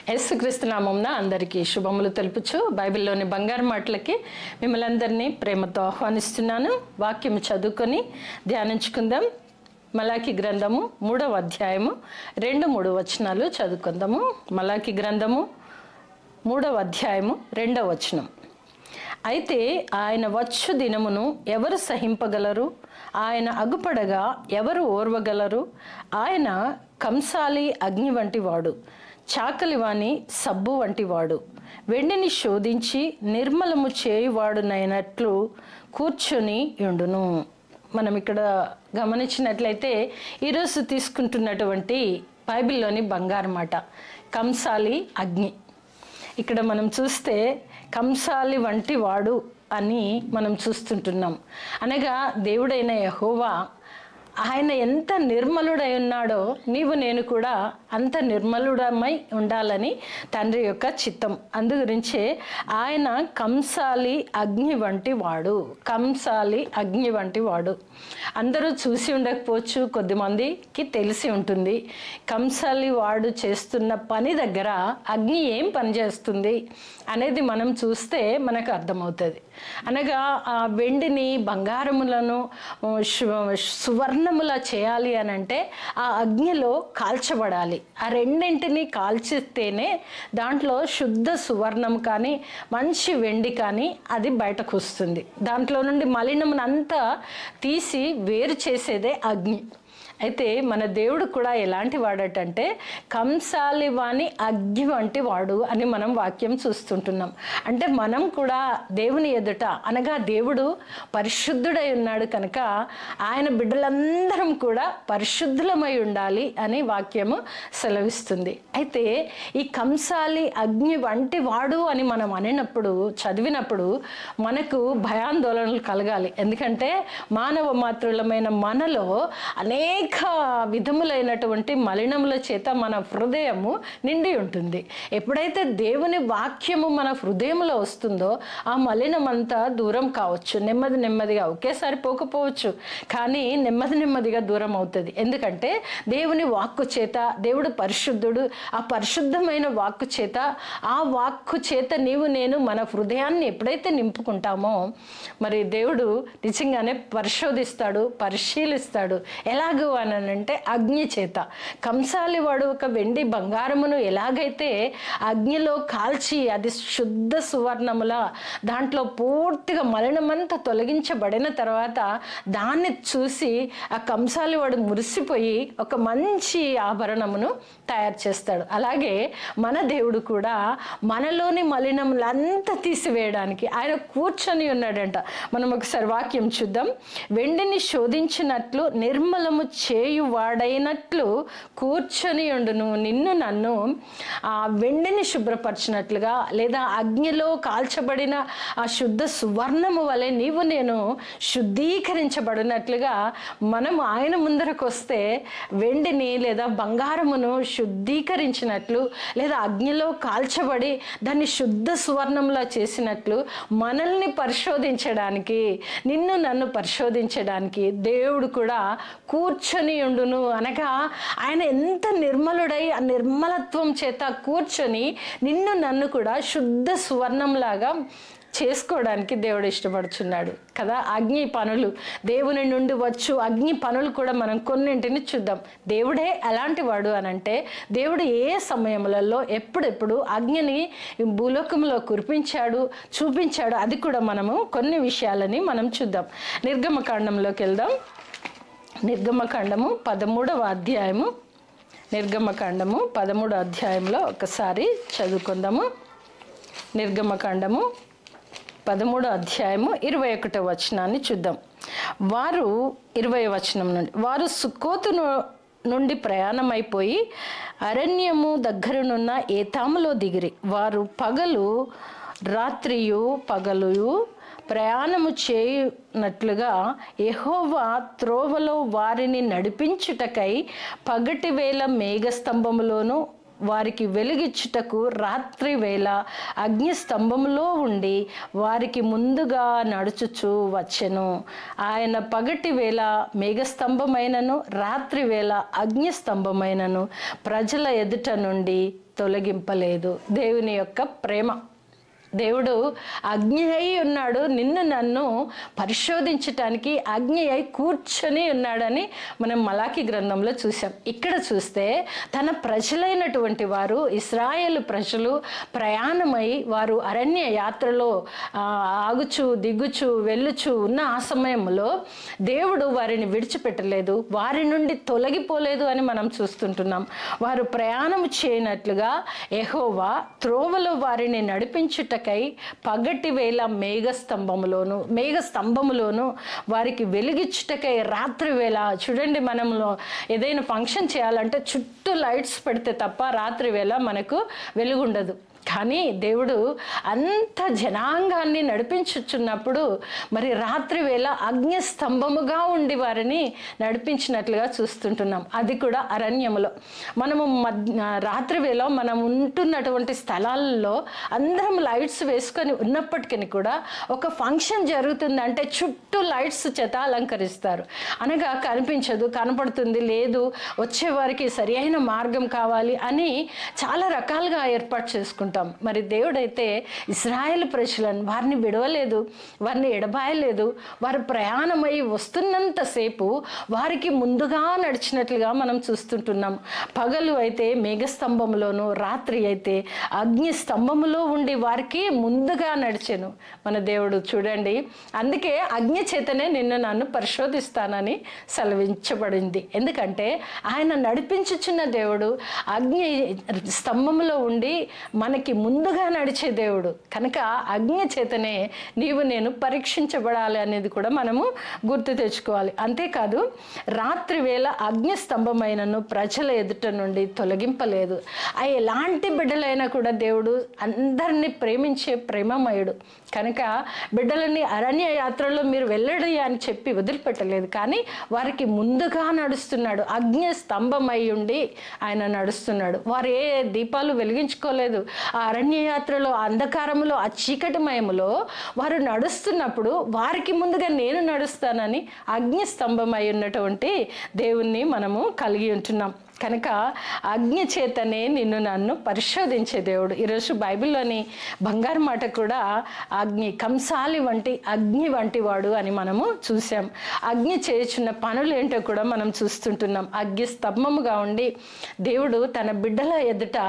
యేసుక్రీస్తు నామమున అందరికీ శుభములు తెలుపుచు బైబిల్లోని బంగారు మాటలకి మిమ్మల్ని అందరినీ ప్రేమతో ఆహ్వానిస్తున్నాను. వాక్యం చదువుకొని ధ్యానించుకుందాం. మలాకి గ్రంథము 3వ అధ్యాయము 2-3 వచనాలు చదువుకుందాము. మలాకి గ్రంథము 3వ అధ్యాయము 2వ వచనం. అయితే ఆయన వచ్చు దినమును ఎవరు సహింపగలరు? ఆయన అగుపడగా ఎవరు ఓర్వగలరు? ఆయన కంసాలి అగ్ని వంటి వాడు, చాకలివాని సబ్బు వంటి వాడు, వెండిని శోధించి నిర్మలము చేయువాడునైనట్లు కూర్చొని ఉండును. మనం ఇక్కడ గమనించినట్లయితే ఈరోజు తీసుకుంటున్నటువంటి బైబిల్లోని బంగారు మాట కంసాలి అగ్ని. ఇక్కడ మనం చూస్తే కంసాలి వంటి వాడు అని మనం చూస్తుంటున్నాం. అనగా దేవుడైన యెహోవా ఆయన ఎంత నిర్మలుడై ఉన్నాడో నీవు నేను కూడా అంత నిర్మలుడమై ఉండాలని తండ్రి యొక్క చిత్తం. అందుగురించే ఆయన కంసాలి అగ్ని వంటి వాడు, కంసాలి అగ్ని వంటి వాడు. అందరూ చూసి ఉండకపోవచ్చు, కొద్దిమందికి తెలిసి ఉంటుంది. కంసాలి వాడు చేస్తున్న పని దగ్గర అగ్ని ఏం పని చేస్తుంది అనేది మనం చూస్తే మనకు అర్థమవుతుంది. అనగా ఆ వెండిని బంగారములను సువర్ణములా చేయాలి అని అంటే ఆ అగ్నిలో కాల్చబడాలి. ఆ రెండింటిని కాల్చితేనే దాంట్లో శుద్ధ సువర్ణం కానీ మంచి వెండి కానీ అది బయటకు వస్తుంది. దాంట్లో నుండి మలినమునంతా తీసి వేరు చేసేదే అగ్ని. అయితే మన దేవుడు కూడా ఎలాంటి వాడటంటే కంసాలి వాని అగ్ని వంటి వాడు అని మనం వాక్యం చూస్తుంటున్నాం. అంటే మనం కూడా దేవుని ఎదుట, అనగా దేవుడు పరిశుద్ధుడై ఉన్నాడు కనుక ఆయన బిడ్డలందరం కూడా పరిశుద్ధులమై ఉండాలి అని వాక్యము సెలవిస్తుంది. అయితే ఈ కంసాలి అగ్ని వంటి వాడు అని మనం అనినప్పుడు, చదివినప్పుడు మనకు భయాందోళనలు కలగాలి. ఎందుకంటే మానవ మాతృలమైన మనలో అనేక విధములైనటువంటి మలినముల చేత మన హృదయము నిండి ఉంటుంది. ఎప్పుడైతే దేవుని వాక్యము మన హృదయంలో వస్తుందో ఆ మలినమంతా దూరం కావచ్చు. నెమ్మదిగా ఒకేసారి పోకపోవచ్చు, కానీ నెమ్మదిగా దూరం అవుతుంది. ఎందుకంటే దేవుని వాక్కు చేత, దేవుడు పరిశుద్ధుడు, ఆ పరిశుద్ధమైన వాక్కు చేత, ఆ వాక్కు చేత నీవు నేను మన హృదయాన్ని ఎప్పుడైతే నింపుకుంటామో మరి దేవుడు నిజంగానే పరిశోధిస్తాడు, పరిశీలిస్తాడు. ఎలాగో అనంటే అగ్ని చేత. కంసాలి వాడు ఒక వెండి బంగారమును ఎలాగైతే అగ్నిలో కాల్చి అది శుద్ధ సువర్ణముల దాంట్లో పూర్తిగా మలినమంతా తొలగించబడిన తర్వాత దాన్ని చూసి ఆ కంసాలి వాడు మురిసిపోయి ఒక మంచి ఆభరణమును తయారు చేస్తాడు. అలాగే మన దేవుడు కూడా మనలోని మలినములంతా తీసివేయడానికి ఆయన కూర్చొని ఉన్నాడంట. మనం ఒకసారి వాక్యం చూద్దాం. వెండిని శోధించినట్లు నిర్మలము చేయువాడైనట్లు కూర్చొని ఉండును. నిన్ను నన్ను ఆ వెండిని శుభ్రపరిచినట్లుగా, లేదా అగ్నిలో కాల్చబడిన ఆ శుద్ధ సువర్ణము వలె నీవు నేను శుద్ధీకరించబడినట్లుగా మనం ఆయన ముందరకు వస్తే వెండిని లేదా బంగారమును శుద్ధీకరించినట్లు, లేదా అగ్నిలో కాల్చబడి దాన్ని శుద్ధ సువర్ణంలా చేసినట్లు మనల్ని పరిశోధించడానికి, నిన్ను నన్ను పరిశోధించడానికి దేవుడు కూడా కూర్చొని ఉండును. అనగా ఆయన ఎంత నిర్మలుడై ఆ నిర్మలత్వం చేత కూర్చొని నిన్ను నన్ను కూడా శుద్ధ సువర్ణంలాగా చేసుకోవడానికి దేవుడు ఇష్టపడుచున్నాడు కదా. అగ్ని పనులు, దేవుని నుండి వచ్చు అగ్ని పనులు కూడా మనం కొన్నింటిని చూద్దాం. దేవుడే ఎలాంటి వాడు అనంటే దేవుడు ఏ సమయములలో ఎప్పుడెప్పుడు అగ్నిని భూలోకంలో కురిపించాడు, చూపించాడు, అది కూడా మనము కొన్ని విషయాలని మనం చూద్దాం. నిర్గమకాండంలోకి వెళ్దాం. నిర్గమకాండము 13వ అధ్యాయము, నిర్గమకాండము 13వ అధ్యాయంలో ఒకసారి చదువుకుందాము. నిర్గమకాండము 13వ అధ్యాయము 21వ వచనాన్ని చూద్దాం. వారు 20వ వచనం నుండి, వారు సుక్కోతు నుండి ప్రయాణమైపోయి అరణ్యము దగ్గరనున్న ఏతాములో దిగిరి. వారు పగలు ప్రయాణము చేయునట్లుగా యెహోవా త్రోవలో వారిని నడిపించుటకై పగటి వేళ మేఘస్తంభములోను వారికి వెలుగిచ్చుటకు రాత్రి వేళ అగ్ని స్తంభములో ఉండి వారికి ముందుగా నడుచుచూ వచ్చెను. ఆయన పగటి వేళ మేఘస్తంభమైనను రాత్రి వేళ అగ్ని స్తంభమైనను ప్రజల ఎదుట నుండి తొలగింపలేదు. దేవుని యొక్క ప్రేమ. దేవుడు అగ్ని అయి ఉన్నాడు, నిన్ను నన్ను పరిశోధించటానికి అగ్ని అయి కూర్చొని ఉన్నాడని మనం మలాకి గ్రంథంలో చూసాం. ఇక్కడ చూస్తే తన ప్రజలైనటువంటి వారు, ఇశ్రాయేలు ప్రజలు ప్రయాణమై వారు అరణ్య యాత్రలో ఆగుచు దిగుచు వెళ్ళుచు ఉన్న ఆ సమయంలో దేవుడు వారిని విడిచిపెట్టలేదు, వారి నుండి తొలగిపోలేదు అని మనం చూస్తుంటున్నాం. వారు ప్రయాణం చేయనట్లుగా యెహోవా త్రోవలో వారిని నడిపించుట పగటి వేళ మేఘస్తంభములోను వారికి వెలిగించుటకై రాత్రి వేళ. చూడండి, మనము ఏదైనా ఫంక్షన్ చేయాలంటే చుట్టూ లైట్స్ పెడితే తప్ప రాత్రి వేళ మనకు వెలుగుండదు. కానీ దేవుడు అంత జనాంగాన్ని నడిపించుచున్నప్పుడు మరి రాత్రి వేళ అగ్ని స్తంభముగా ఉండి వారిని నడిపించినట్లుగా చూస్తుంటున్నాం. అది కూడా అరణ్యములో. మనము రాత్రి వేళ మనం ఉంటున్నటువంటి స్థలాల్లో అందరం లైట్స్ వేసుకొని ఉన్నప్పటికీ కూడా ఒక ఫంక్షన్ జరుగుతుందంటే చుట్టూ లైట్స్ చేత అలంకరిస్తారు. అనగా కనిపించదు, కనపడుతుంది లేదు, వచ్చేవారికి సరి అయిన మార్గం కావాలి అని చాలా రకాలుగా ఏర్పాటు చేసుకుంటాం. మరి దేవుడైతే ఇశ్రాయేలు ప్రజలను వారిని విడవలేదు, వారిని ఎడబాయలేదు. వారు ప్రయాణమై వస్తున్నంతసేపు వారికి ముందుగా నడిచినట్లుగా మనం చూస్తుంటున్నాం. పగలు అయితే మేఘస్తంభంలోను, రాత్రి అయితే అగ్ని స్తంభములో ఉండి వారికి ముందుగా నడిచెను మన దేవుడు. చూడండి, అందుకే అగ్ని చేతనే నిన్ను నన్ను పరిశోధిస్తానని సెలవించబడింది. ఎందుకంటే ఆయన నడిపించుచున్న దేవుడు అగ్ని స్తంభంలో ఉండి మనకి ముందుగా నడిచే దేవుడు కనుక అగ్ని చేతనే నీవు నేను పరీక్షించబడాలి అనేది కూడా మనము గుర్తు తెచ్చుకోవాలి. అంతేకాదు, రాత్రి వేళ అగ్ని స్తంభమైనను ప్రజల ఎదుట నుండి తొలగింపలేదు. ఎలాంటి బిడ్డలైనా కూడా దేవుడు అందరినీ ప్రేమించే ప్రేమమయుడు కనుక బిడ్డలని అరణ్య యాత్రలో మీరు వెళ్ళండి అని చెప్పి వదిలిపెట్టలేదు, కానీ వారికి ముందుగా నడుస్తున్నాడు. అగ్ని స్తంభమై ఉండి ఆయన నడుస్తున్నాడు. వారు ఏ దీపాలు వెలిగించుకోలేదు. ఆ అరణ్య యాత్రలో అంధకారములో ఆ చీకటిమయములో వారు నడుస్తున్నప్పుడు వారికి ముందుగా నేను నడుస్తానని అగ్ని స్తంభమై ఉన్నటువంటి దేవుణ్ణి మనము కలిగి ఉంటున్నాం. కనుక అగ్ని చేతనే నిన్ను నన్ను పరిశోధించే దేవుడు. ఈరోజు బైబిల్లోని బంగారు మాట కూడా అగ్ని కంసాలి వంటి అగ్ని వంటి వాడు అని మనము చూసాం. అగ్ని చేయుచున్న పనులు ఏంటో కూడా మనం చూస్తుంటున్నాం. అగ్ని స్తంభముగా ఉండి దేవుడు తన బిడ్డల ఎదుట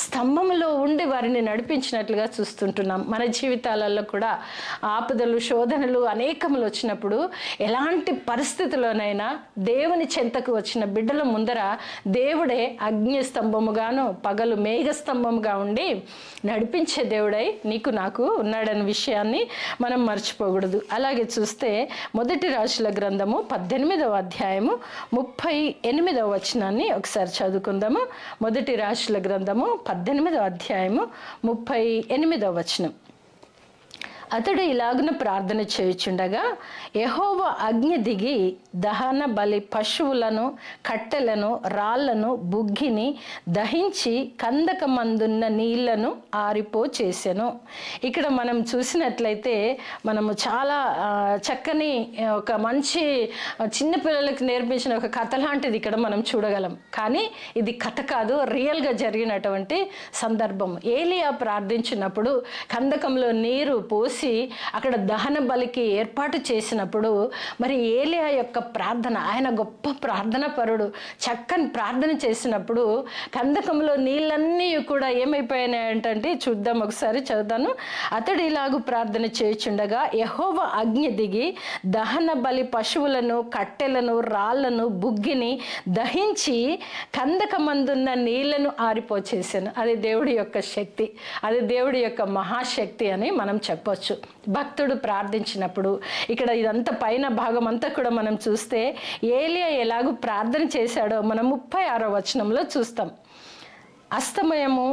స్తంభములో ఉండి వారిని నడిపించినట్లుగా చూస్తుంటున్నాం. మన జీవితాలలో కూడా ఆపదలు శోధనలు అనేకములు వచ్చినప్పుడు ఎలాంటి పరిస్థితుల్లోనైనా దేవుని చెంతకు వచ్చిన బిడ్డల ముందర దేవుడే అగ్ని స్తంభముగాను పగలు మేఘస్తంభముగా ఉండి నడిపించే దేవుడై నీకు నాకు ఉన్నాడనే విషయాన్ని మనం మర్చిపోకూడదు. అలాగే చూస్తే మొదటి రాజుల గ్రంథము 18వ అధ్యాయము 38వ వచనాన్ని ఒకసారి చదువుకుందాము. మొదటి రాజుల గ్రంథము 18వ అధ్యాయము 38వ వచనం. అతడు ఇలాగున ప్రార్థన చేయుచుండగా యెహోవా అగ్ని దిగి దహన బలి పశువులను, కట్టెలను, రాళ్లను, బుగ్గిని దహించి కందకమందున్న నీళ్లను ఆరిపో చేసెను. ఇక్కడ మనం చూసినట్లయితే మనము చాలా చక్కని ఒక మంచి చిన్నపిల్లలకు నేర్పించిన ఒక కథ లాంటిది ఇక్కడ మనం చూడగలం. కానీ ఇది కథ కాదు, రియల్గా జరిగినటువంటి సందర్భం. ఏలియా ప్రార్థించినప్పుడు కందకంలో నీరు పోసి అక్కడ దహన బలికి ఏర్పాటు చేసినప్పుడు మరి ఏలియా యొక్క ప్రార్థన, ఆయన గొప్ప ప్రార్థన పరుడు, చక్కని ప్రార్థన చేసినప్పుడు కందకంలో నీళ్ళన్నీ కూడా ఏమైపోయినాయంటే చూద్దాం, ఒకసారి చదువుతాను. అతడు ఇలాగూ ప్రార్థన చేయుచుండగా యెహోవా అగ్ని దిగి దహన బలి పశువులను, కట్టెలను, రాళ్లను, బుగ్గిని దహించి కందకమందున్న నీళ్లను ఆరిపోచేసాను. అది దేవుడి యొక్క శక్తి, అది దేవుడి యొక్క మహాశక్తి అని మనం చెప్పొచ్చు. భక్తుడు ప్రార్థించినప్పుడు ఇక్కడ ఇదంతా పైన భాగం అంతా కూడా మనం చూస్తే ఏలియా ఎలాగూ ప్రార్థన చేశాడో మనం 36వ వచనంలో చూస్తాం. అస్తమయము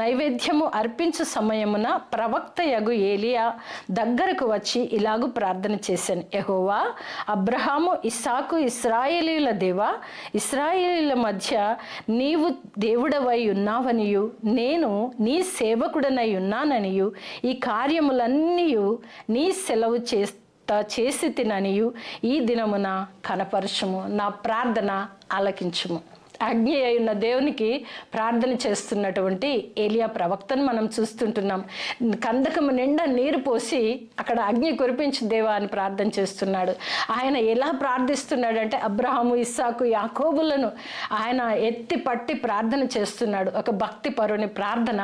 నైవేద్యము అర్పించు సమయమున ప్రవక్త యగు ఏలియా దగ్గరకు వచ్చి ఇలాగు ప్రార్థన చేశాను. యెహోవా, అబ్రహాము, ఇస్సాకు, ఇశ్రాయేలీయుల దేవా, ఇశ్రాయేలీయుల మధ్య నీవు దేవుడవై ఉన్నావనియు నేను నీ సేవకుడనై ఉన్నాననియు ఈ కార్యములన్నీ నీ సెలవు చేసి తిననియు ఈ దినమున కనపరచుము, నా ప్రార్థన ఆలకించుము. అగ్ని అయిన దేవునికి ప్రార్థన చేస్తున్నటువంటి ఏలియా ప్రవక్తను మనం చూస్తుంటున్నాం. కందకము నిండా నీరు పోసి అక్కడ అగ్ని కురిపించి దేవా అని ప్రార్థన చేస్తున్నాడు. ఆయన ఎలా ప్రార్థిస్తున్నాడంటే అబ్రహాము, ఇస్సాకు, యాకోబులను ఆయన ఎత్తి పట్టి ప్రార్థన చేస్తున్నాడు. ఒక భక్తి పరుని ప్రార్థన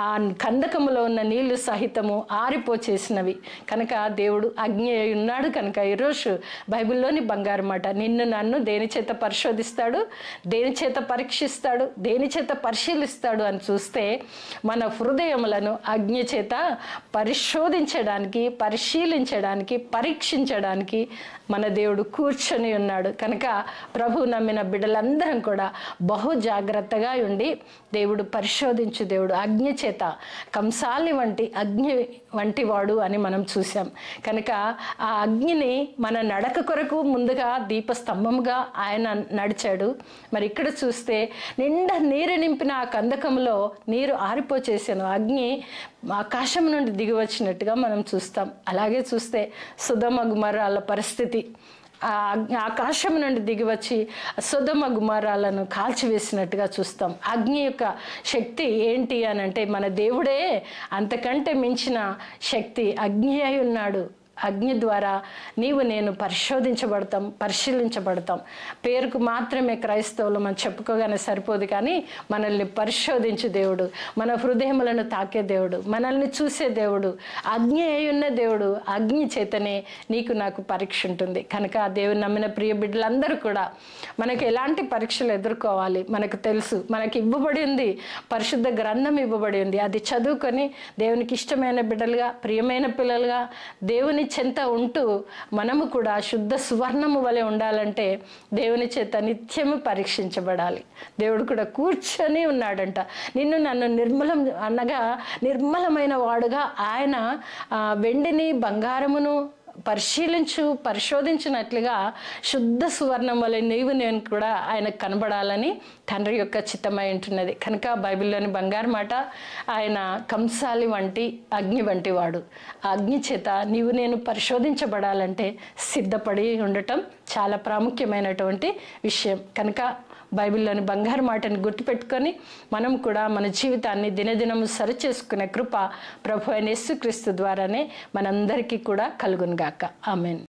ఆ కందకములో ఉన్న నీళ్లు సహితము ఆరిపోచేసినవి కనుక దేవుడు అగ్ని అయి ఉన్నాడు. కనుక ఈరోజు బైబిల్లోని బంగారు మాట, నిన్ను నన్ను దేని చేత పరిశోధిస్తాడు, దేని చేత పరీక్షిస్తాడు, దేని చేత పరిశీలిస్తాడు అని చూస్తే మన హృదయములను అగ్ని చేత పరిశోధించడానికి, పరిశీలించడానికి, పరీక్షించడానికి మన దేవుడు కూర్చొని ఉన్నాడు. కనుక ప్రభు నమ్మిన బిడ్డలందరం కూడా బహు జాగ్రత్తగా ఉండి దేవుడు పరిశోధించు దేవుడు, అగ్ని చేత కంసాలి వంటి అగ్ని వంటి వాడు అని మనం చూసాం. కనుక ఆ అగ్నిని మన నడక కొరకు ముందుగా దీపస్తంభముగా ఆయన నడిచాడు. మరి ఇక్కడ చూస్తే నిండా నీరు నింపిన ఆ కందకంలో నీరు ఆరిపోచేసాను, అగ్ని ఆకాశం నుండి దిగి వచ్చినట్టుగా మనం చూస్తాం. అలాగే చూస్తే సొదొమ గుమొర్రాల పరిస్థితి, ఆకాశం నుండి దిగి వచ్చి సొదొమ గుమొర్రాలను కాల్చివేసినట్టుగా చూస్తాం. అగ్ని యొక్క శక్తి ఏంటి అని అంటే మన దేవుడే అంతకంటే మించిన శక్తి అగ్ని అయి ఉన్నాడు. అగ్ని ద్వారా నీవు నేను పరిశోధించబడతాం, పరిశీలించబడతాం. పేరుకు మాత్రమే క్రైస్తవులు మనం చెప్పుకోగానే సరిపోదు, కానీ మనల్ని పరిశోధించే దేవుడు, మన హృదయములను తాకే దేవుడు, మనల్ని చూసే దేవుడు, అగ్ని అయి ఉన్న దేవుడు. అగ్ని చేతనే నీకు నాకు పరీక్ష ఉంటుంది. కనుక దేవుని నమ్మిన ప్రియ బిడ్డలందరూ కూడా మనకు ఎలాంటి పరీక్షలు ఎదుర్కోవాలి మనకు తెలుసు. మనకి ఇవ్వబడి ఉంది, పరిశుద్ధ గ్రంథం ఇవ్వబడి ఉంది. అది చదువుకొని దేవునికి ఇష్టమైన బిడ్డలుగా, ప్రియమైన పిల్లలుగా దేవుని చెంత ఉంటూ మనము కూడా శుద్ధ సువర్ణము వలె ఉండాలంటే దేవుని చేత నిత్యము పరీక్షించబడాలి. దేవుడు కూడా కూర్చొని ఉన్నాడంట. నిన్ను నన్ను నిర్మలం అనగా నిర్మలమైన వాడుగా ఆయన వెండిని బంగారమును పరిశోధించినట్లుగా శుద్ధ సువర్ణం వలె నీవు నేను కూడా ఆయనకు కనబడాలని తండ్రి యొక్క చిత్తమై ఉంటున్నది. కనుక బైబిల్లోని బంగారు మాట, ఆయన కంసాలి వంటి అగ్ని వంటి వాడు. ఆ అగ్ని చేత నీవు నేను పరిశోధించబడాలంటే సిద్ధపడి ఉండటం చాలా ప్రాముఖ్యమైనటువంటి విషయం. కనుక బైబిల్లోని బంగారు మాటని గుర్తుపెట్టుకొని మనం కూడా మన జీవితాన్ని దినదినము సరిచేసుకునే కృప ప్రభు అయిన యేసుక్రీస్తు ద్వారానే మనందరికీ కూడా కలుగునుగాక. ఆమేన్.